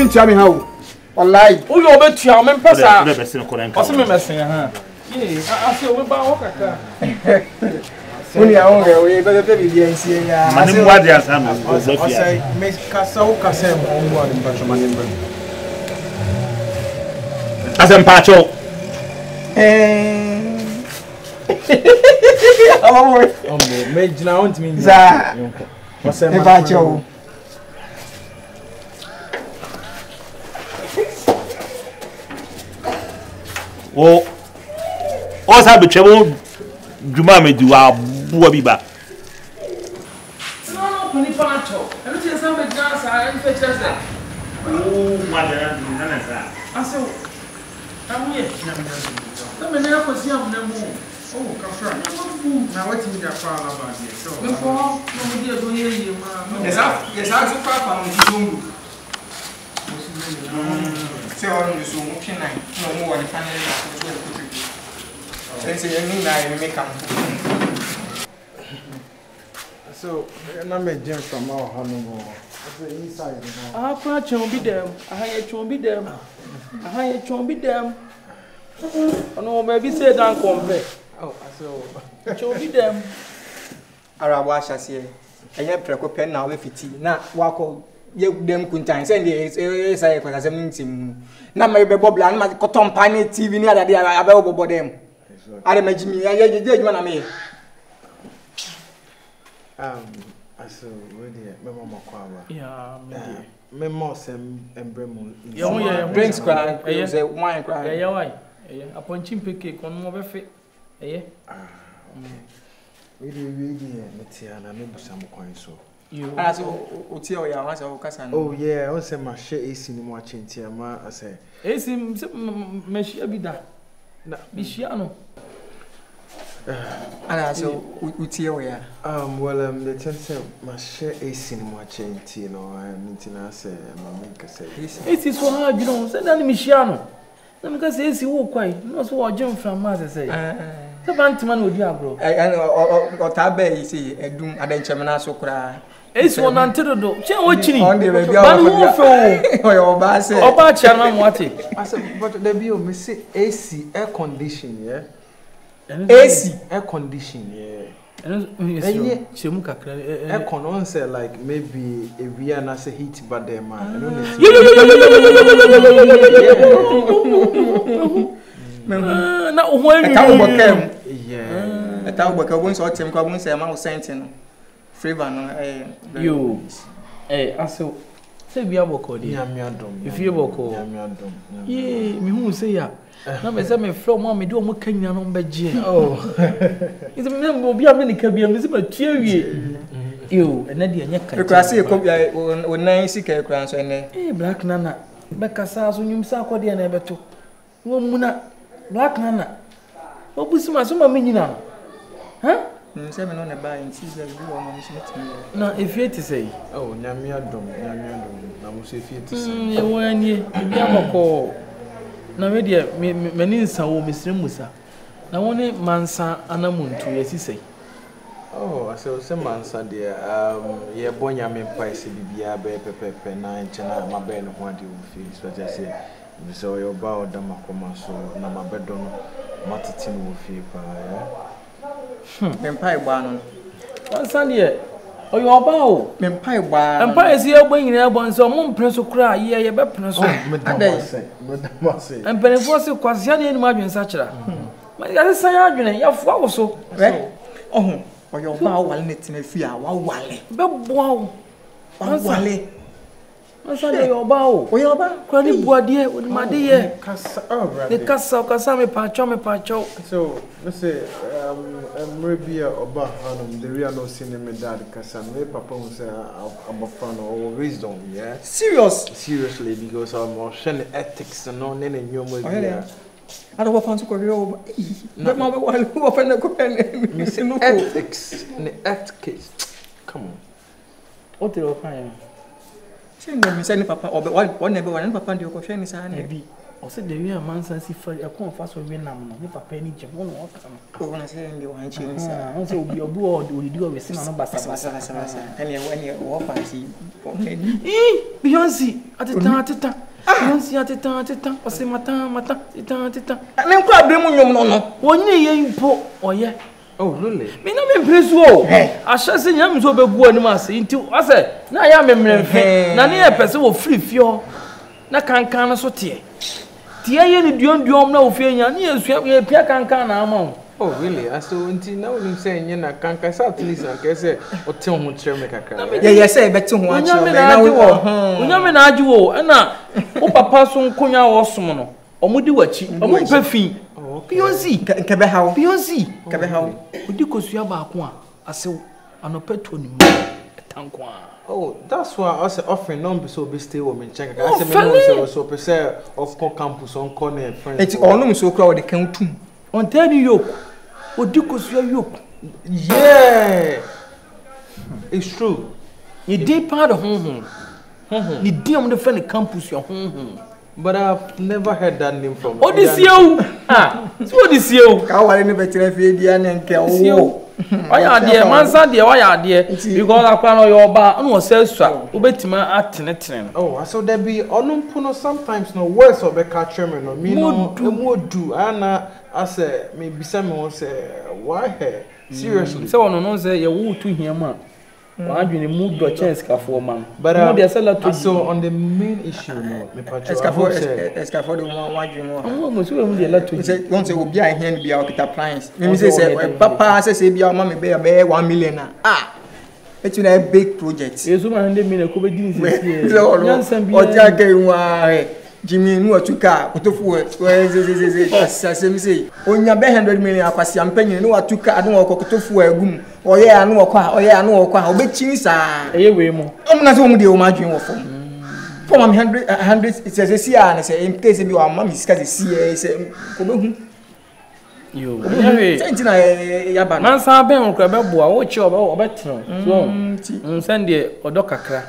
won't tell me how. Wallahi. Oh, you bet you am pesa. Never seen a Korean. What's me messing, huh? Yeah, I feel we ba work aka. When you are we better be the NCA. I know what they are saying. I say, Miss Casau Casem on one in Patrman. As in Pacho. Oh, made now to me. What's a Pacho? Oh, what's happened? Trouble. Juma me do our boy back. No, Penny Pancho. Everything is something else. I am fetching that. Oh, mother, none of that. I said, I'm here. Let me never see him no more. Oh, Cafra. Now, what is your father about here? So, before, no, dear, go here, you man. Yes, I so far from Zoom. So, on the Zoom, no more than finally. So, I'm a gem from our home. Inside. I can't be them. I can't be them. I can't be them. Oh, no, maybe say don't compare. Oh, so I can't be them. Arawash, I say. I have to pen now with it. Now, walk them kuntan. Send the say for the meeting. Now, maybe Bob Land, my cotton pine TV near the day about them. I imagine me. I did one of me. I saw ready, Mamma Quava. Yeah, Memos and Bremon. Yeah, Drinks cry, wine cry. Yeah, why? A punching picket on more fit. Eh? Really, Matiana, maybe some coins so. You tell you, I was oh, yeah, I was my share is in watching Tiama. I say, it's him, Messia be that. Bishiano. And I saw Utia. Well, the chance my share is in watching Tino and meeting us, my maker say. It is so hard, you know, send down Michiano. Then because it's you quite, not so what Jim from Mother say. The Bantman would you, bro. Or Tabe, see, a doom, I didn't chairman so cry. It's one antidote. Check what you need. On the baby, or bad chairman, what it? I said, but the bill, Miss AC air condition, yeah. AC air condition, yeah. And air con say like maybe a real nasa heat, but the man. Now when yeah, I thought we once or ten carbon say I'm sending favor. You, I saw. Say be able to if you will yeah, me who say ya. Now, me say me from mama do mo Kenya no beje. Oh, it's me mo be able to be me say ma tiewie. You, and na dey anya ka. Because say ko o nan sika kura so ene. Black nana. Be kasa so nyum sa akode na ebeto. Wo muna Black nana. Obusuma so ma me nyina. Huh? Say me no na buy in season do one mission to me. No, if you to say. Oh, nyame adom. Na mo say if you to say. Ye wani bi abako. Na me dia me ni nsa wo mesre musa. Na woni mansa anamuntu yesi say. Oh, I say mansa dia ye bonya me price bibia be pepepe na nchena mabe no ho ade wo fi so just say so your ba odam akoma so na mabedo no matiti no wo fi pa ya. Mempai bano. Ansande o yo ba o. Mempai ba. Empai esi egbo nyina egbo nso mo mpre so kura ye be pene so. Medama say. Empenefo se kwase ade ni ma adwensa kira. Ma ya se san adwene ya fo awoso. Oh, o yo ba wale netina fi a wa wale. Be boa o. Wale. Ansande yo ba o. O yo ba. Kura ni boade o ni made ye. Kasa right. The kasa me pacho. So, let's say maybe oba hanum the real no cinema dad kasa me papa will say I'm a fan or wisdom, yeah. Seriously, because I'm showing ethics and no nene nyomo dia. I don't want to go over. But my wife who offend the ethics, the ethics. Come on. What do you find? Send me papa or one never one papa do go shine is an I said the real Mansa see for a confess with Vietnam, if a penny jam on water. Oh, I say you want to Also, be a board, we do a sin on a bassa. And when you walk, I see. Beyonce at the time. Beyonce at the time, or say Mata, tita. And then grab them on 1 year you put, or yeah. Oh, really? Me no me praise wo. I shall say yam so be gu animas into I say na ya memremfe na ne person wo free fio na kankan so tie. Tie ye ni duon na wo fie nya ne yesu ye pia kankan na ama. Oh, really? I so until now you say na kankan sa at least and say o te ho kire me kakra. Yeah, say be te ho a kire me na wo. Onya me na agi wo na wo papa so nkonya wo som no. Omudi wachi, ompa fi. Beyonce, Kabehow. Beyonce, Kabehow. Odi kosua ba ko a asew anopeto ni mu tankwa. Oh, that's why I say offering non be so be stay wo me check. I say me no say so per of campus on corner friends. Eti onum so kra wo de kan tum. On tell you yoke. Odi kosua yoke. Yeah. It's true. You dey part of Ni dey on the friend campus your But I've never heard that name from. Odisieu. Ah, so Odisieu. Ka wale ni betre fi dia na nke wo. Oya de Mansa de oya de because akwa no your ba no say sua obetima atenetene. Oh, so there be onumpu no sometimes no words or be catch me no me no do ana as me bisa me won say why here seriously say one no say ye wo tu hiam a adwene mu do chance ka for man but so on the main issue no me patch escafo de one adwene mo mo so we dey let to say won say obi a here bia okita price me say papa say bia ma me be 1 million it's a big project yesu ma 100 million ko be din sisi nyansan bia o ja ke nwa Jimmy nu atuka otofu asase mi say onya be 100 million akwasi ampanyin nu atuka adu okotofu agum oye anu okwa obechi sa eye we mu omna so mu de o ma dwen wo fom for am 100 it says here and say in case be o ma mi sika say say ko be hu yo sentina ya ba Mansa ben okra be boa wo chi obetro so sende odo kakra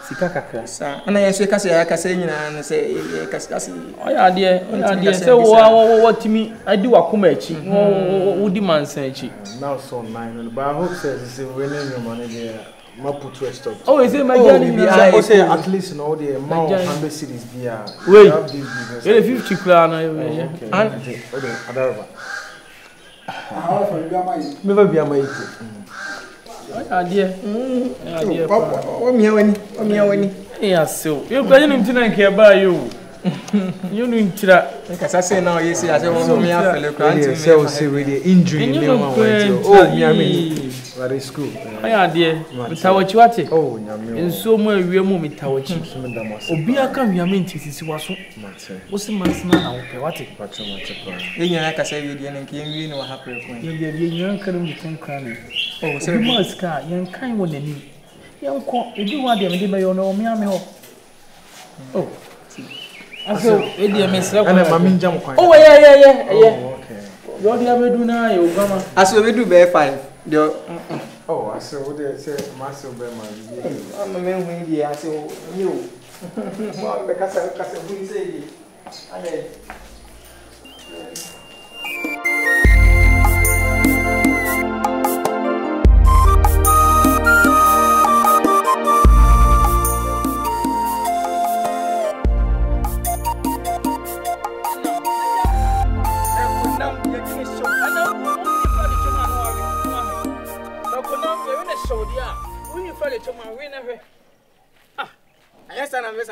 sika kakra sa ana yeso kase nyina na se kase oya de se wo timi adi wakoma achi wo di Mansa achi now so 9 but I hope says we need your money there ma put to stop oh is it my journey I say at least no the amount 100 cities there wait you 50 kra na and adaraba me ba bia mai adie papa o mia wani so you go you ntina nke ba you you no ntira kasa say now you see as o mia fele kranti me say we the injury in them oh mia me very school adie mitawachi wate oh nyame enso mu awie mu mitawachi obi aka wiame ntisisi waso wo se Mansa na wo pe wate yenya kasa wie die nke yemi ni wa hapre ko yenya kan mu tenkra ne oh se maska yen kan wo nani yen ko ebi wa de me de bayo no me ame ho oh aso edi me sra ko ana mami njam kwan oh yeah okay yo dia bedu na yo gama aso bedu be 5 de oh aso wo de say maso be ma bi ama me hu di aso yo mo be kasa hu say di ale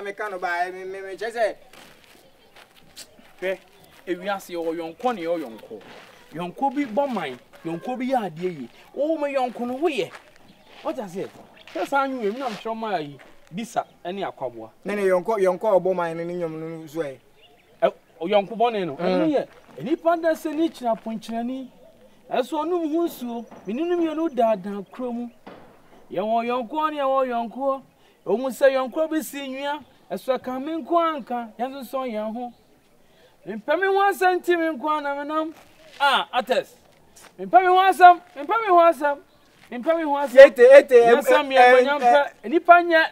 mekano ba me chese ewiase o yonko ne o yonko bi boman yonko bi ya ade yi o me yonko no woye what I say just anyu em na mhwe ma yi bisa ene akwaboa ne yonko oboman ne nyom no so e o yonko bone no ene ye enipa da se ni kira ponkyerani eso onum hu nsuo menunum ye no daadan kromu ye wo yonko ne ye wo yonko o mu se yonko bi si nwia eso ka me nko anka yenso so ye ho mpemi ho asam ti me nko na menam ates mpemi ho asam ete asam ye banyampa enipa nya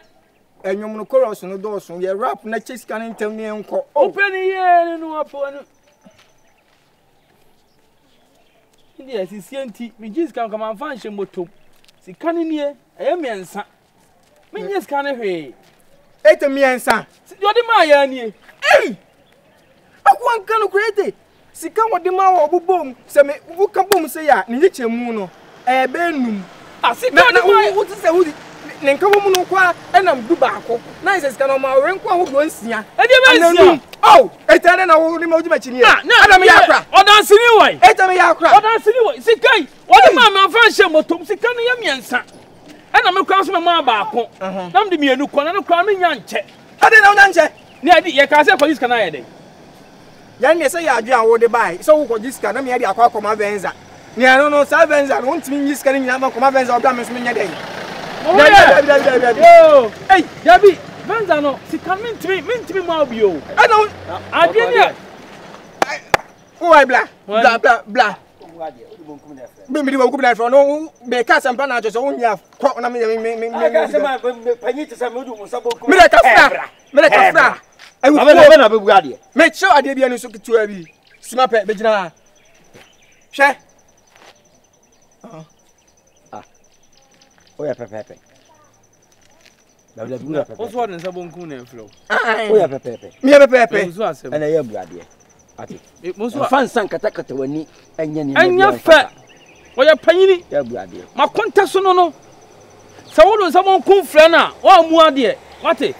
enyom no chorus no do so ye rap na chesika ne ntem ne enko open ye no apo no India si sienti mi jisika kama mfa nhye motom sika ne nie miensa me nye sika ne hwe miensa yodi ma ya nie akwan kan kurete sika wodi ma wo bobom se me wuka bom se ya ne nye chemu no benum sika ne ma wo ti se wo ne nka wo mu no kwa enam du baako na ise sika no ma we nko ho nsia bensia etane na wo ni ma odi machi ni adam ya akra odansini wai etame ya akra odansini wai sikai wodi ma mfa nhye motom sika ne ya miensa ena me kwa so me ma baako na mde mienu kwa na no kwa me nya nche ade na nya nche ni ade ye ka se police kana ye de ya ne se ya adwe an wo de bai so wo ko jiska na me ya de akwa akoma benza ni ano no sa benza no ntimi jiska ni nyina ma koma benza oda me so me nya de yo hey Jabi benza no sika mentimi ma obi o ana ade ni why bla me di wo kubla from no be ka sampa na ajo so wonya ko na me ka sama panyi te sama du musabo ku me ka fra ai wo na bebu ade me show ade bia ni so kitua bi sima pe be gina hwe oya pepepe bula oso ne nsabo nku na enflo oya pepepe me pepepe oso asem ana ya bu ade ati oso fansan kata wani anya fe oya panyini ya bu ade makonta so no sa wo nsabo nku mfra na wa mu ade wate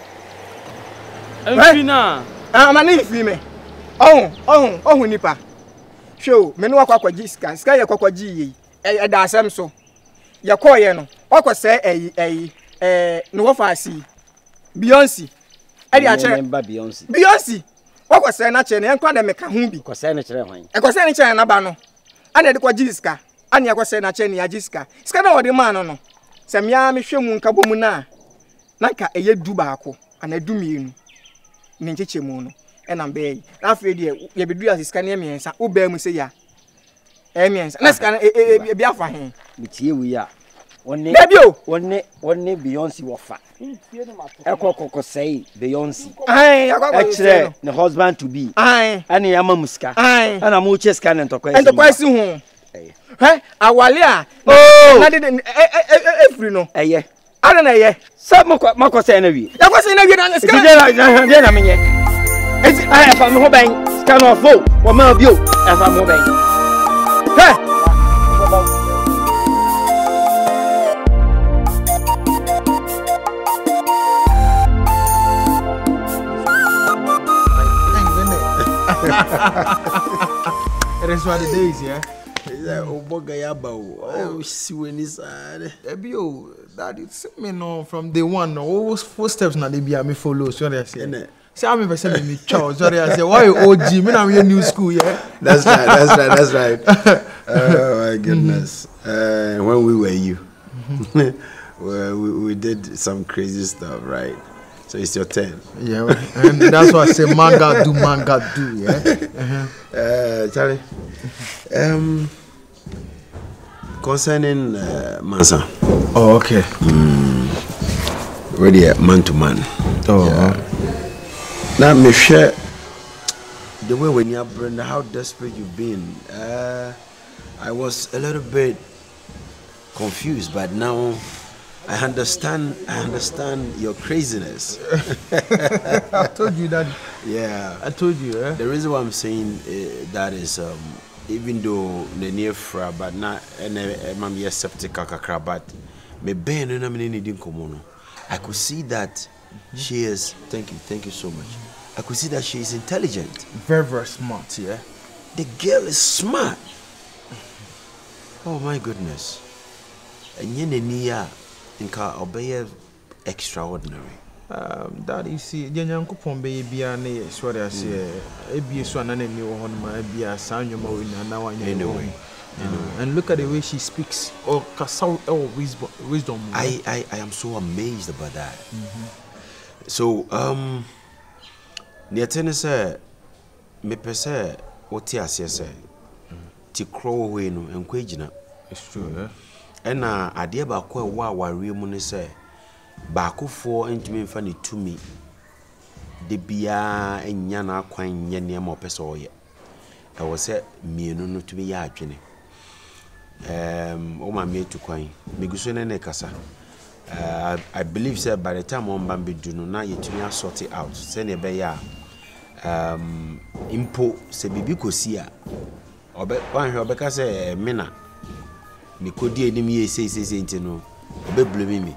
enfina amani ifi me ohun nipa show me no akwa jiska ye kwakwaji yi e da asem so ye koye no okose no wo faasi Beyonce e di a chere Beyonce okose na chere ne nkwa de meka hu bi okose na chere hwan ekose na chere na ba no ana de kwa jiska ana ekose na chere ne ya jiska sika na wode man no se mia me hwemu nka bomu na nka eye du baako ana du mienu ne nchechemu no na be afre de ye bedu asika ne miensa wo ba mu se ya miensa na sika bi afa he bitie wi ya wonne Beyonce wofa ekokoko sei Beyonce actually the husband to be ani yama muska ana mu cheska na ntokwasi hu awale a na de efri no ana na ye sa mako sei na wi yakwasi na wi na ska de na menye esi fa me ho ban ska no fo wo ma bio fa me ho ban It is what the days, yeah. Oboga yaba o siweni sare Ebio that it's me no from day one no footsteps na dey be me follow so they say say I'm person me chow so they say why OG me na we new school yeah. That's right oh my goodness when we were you we did some crazy stuff, right? So it's your turn. Yeah, and that's why I say manga do, yeah. Charlie, concerning Mansa. Oh, okay. Ready, man to man. Oh. Yeah. Now, me share the way when you're Brenda, how desperate you've been. I was a little bit confused, but now I understand your craziness. I told you that. Yeah. I told you, eh? The reason why I'm saying that is even though the near fra but not and yes skeptical kakra but me ben no me needing komono. I could see that she is thank you so much. I could see that she is intelligent. Very, very smart, yeah. The girl is smart. Oh my goodness. And yenenia inka obey extraordinary. That you see, the young couple be ne what I say. Ebi so na ni wo hon ma ebi asanyo ma we na na wanya anyway. And look at the way she speaks. Or wisdom. I am so amazed about that. So near tennis me pese what ya say ti crow we no enkwagina. It's true, eh? And ade ba kwa wa ware mu ne say baakofo ntumi mfa ne tumi de bia enya na akwan nye ne ma opese oye e wo se mienu no tumi ya adwene o ma me tukwan meguso ne kasa I believe say by the time on bambi do no na yetumi sort it out say ne be ya impo se bibi kosi a obe wan hwe obeka say mina me kodi enim ye sei ntino obe blame me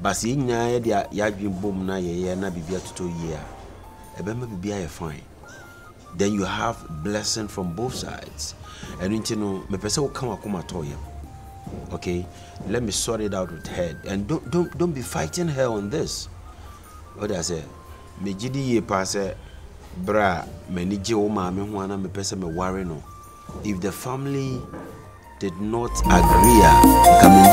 basi nya ye dia ya dwen bom na ye na bibia toto ye a ebe ma bibia ye fine. Then you have blessing from both sides. And ntino me pese wo kan akoma to ye. Okay, let me sort it out with her, and don't be fighting her on this. What I say, me jidi ye passe bra me ni je o ma me ho ana me pese me worry no. If the family did not agree, coming.